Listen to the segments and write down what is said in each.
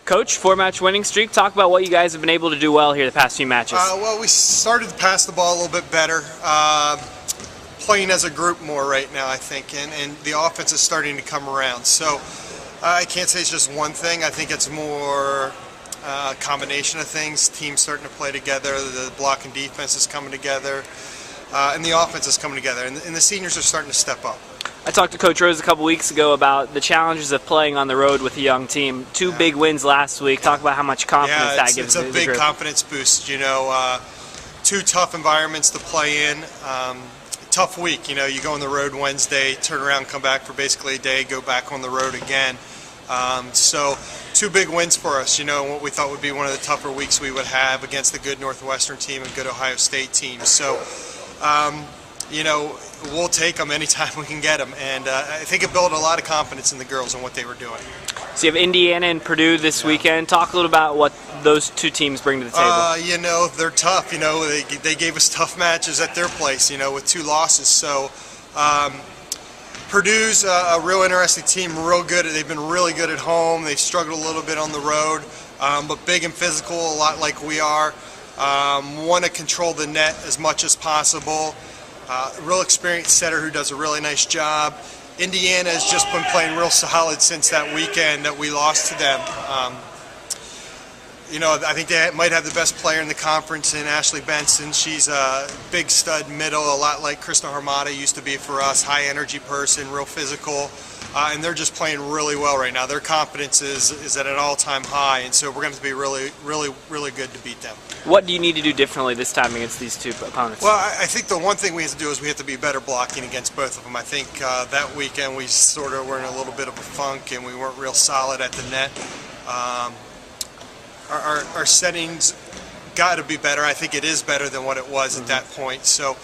Coach, 4-match winning streak. Talk about what you guys have been able to do well here the past few matches. Well, we started to pass the ball a little bit better, playing as a group more right now, I think, and the offense is starting to come around. So I can't say it's just one thing. I think it's more a combination of things. Teams starting to play together, the block and defense is coming together, and the offense is coming together, and the seniors are starting to step up. I talked to Coach Rose a couple weeks ago about the challenges of playing on the road with a young team. Two big wins last week. Talk about how much confidence that gives the group. It's a big confidence boost. You know, two tough environments to play in. Tough week. You know, you go on the road Wednesday, turn around, come back for basically a day, go back on the road again. So two big wins for us. You know, what we thought would be one of the tougher weeks we would have against a good Northwestern team and good Ohio State team. So, you know, we'll take them anytime we can get them, and I think it built a lot of confidence in the girls and what they were doing. So you have Indiana and Purdue this weekend. Talk a little about what those two teams bring to the table. You know, they're tough. You know, they gave us tough matches at their place, you know, with 2 losses. So Purdue's a real interesting team, real good. They've been really good at home. They've struggled a little bit on the road, but big and physical, a lot like we are. Want to control the net as much as possible. Real experienced setter who does a really nice job. Indiana has just been playing real solid since that weekend that we lost to them. You know, I think they might have the best player in the conference in Ashley Benson. She's a big stud middle, a lot like Krista Harmada used to be for us. High energy person, real physical, and they're just playing really well right now. Their confidence is at an all-time high, and so we're going to be really good to beat them. What do you need to do differently this time against these two opponents? Well, I think the one thing we have to do is we have to be better blocking against both of them. I think that weekend we sort of were in a little bit of a funk and we weren't real solid at the net. Our settings got to be better. I think it is better than what it was at that point. So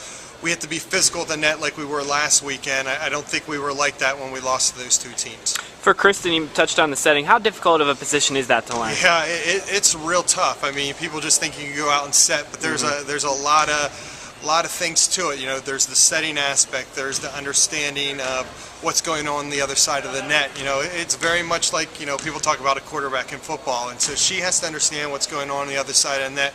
we have to be physical at the net like we were last weekend. I don't think we were like that when we lost to those two teams. For Kristen, you touched on the setting. How difficult of a position is that to learn? Yeah, it's real tough. I mean, people just think you can go out and set, but there's a lot of things to it. You know, there's the setting aspect, there's the understanding of what's going on the other side of the net. You know, it's very much like, you know, people talk about a quarterback in football, and so she has to understand what's going on the other side of the net.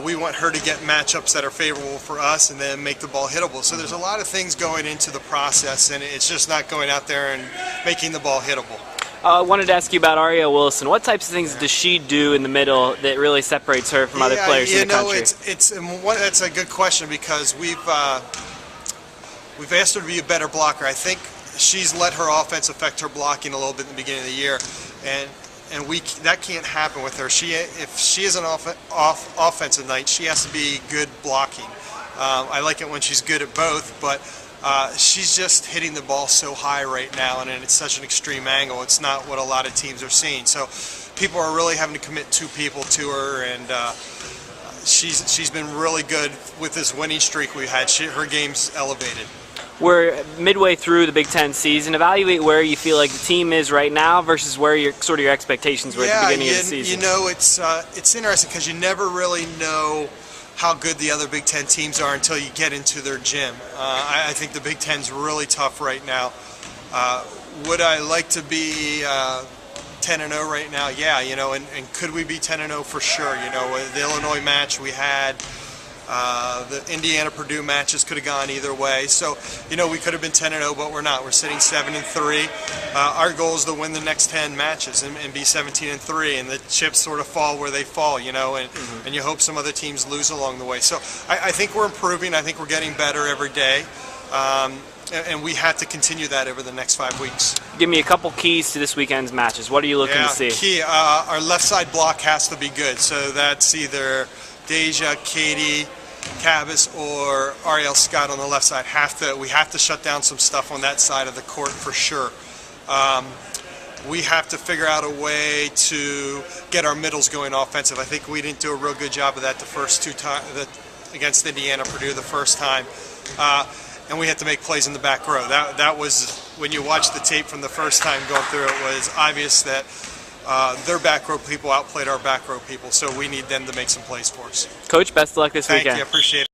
We want her to get matchups that are favorable for us and then make the ball hittable. So there's a lot of things going into the process, and it's just not going out there and making the ball hittable. I wanted to ask you about Aria Wilson. What types of things does she do in the middle that really separates her from other players in the country? That's a good question because we've asked her to be a better blocker. I think she's let her offense affect her blocking a little bit in the beginning of the year, and that can't happen with her. If she is an offensive night, she has to be good blocking. I like it when she's good at both, but she's just hitting the ball so high right now, and it's such an extreme angle. It's not what a lot of teams are seeing. So people are really having to commit 2 people to her, and she's been really good with this winning streak we had. Her game's elevated. We're midway through the Big Ten season. Evaluate where you feel like the team is right now versus where your expectations were at the beginning of the season. You know, it's interesting because you never really know how good the other Big Ten teams are until you get into their gym. I think the Big Ten's really tough right now. Would I like to be 10-0 right now? Yeah, you know, and could we be 10-0 for sure? You know, the Illinois match we had. The Indiana Purdue matches could have gone either way. So, you know, we could have been 10-0, but we're not. We're sitting 7-3. Our goal is to win the next 10 matches and be 17-3, and the chips sort of fall where they fall, you know, and you hope some other teams lose along the way. So I think we're improving. I think we're getting better every day. And we have to continue that over the next 5 weeks. Give me a couple keys to this weekend's matches. What are you looking to see? Key, our left side block has to be good. So that's either Deja, Katie, Cabas, or Ariel Scott on the left side. We have to shut down some stuff on that side of the court for sure. We have to figure out a way to get our middles going offensive. I think we didn't do a real good job of that the first 2 times against Indiana Purdue the first time. And we had to make plays in the back row. That was, when you watch the tape from the first time going through, it was obvious that their back row people outplayed our back row people, so we need them to make some plays for us. Coach, best of luck this weekend. Thank you, I appreciate it.